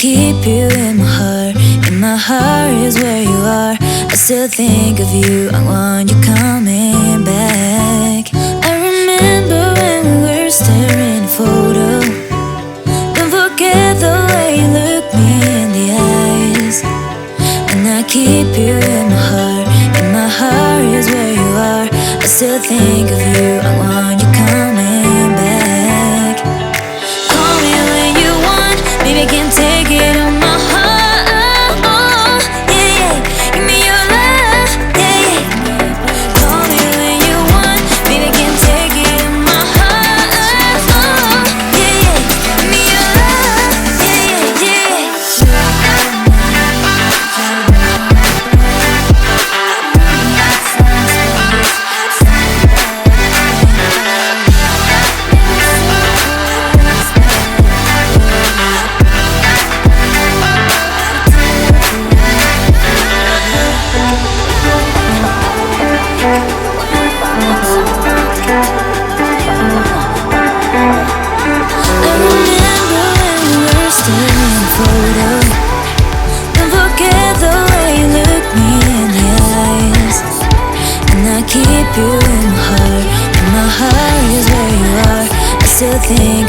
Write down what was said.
keep you in my heart. In my heart is where you are. I still think of you, I want you coming back. I remember when we were staring at a photo. Don't forget the way you look me in the eyes. And I keep you in my heart. In my heart is where you are. I still think of you, I want you coming back. Call me when you want, baby, can take it on my heart. Yeah, yeah, give me your love, yeah, yeah. Call me when you want, baby, can take it on my heart. Yeah, yeah, give me your love, yeah, yeah, keep you in my heart. In my heart is where you are. I still think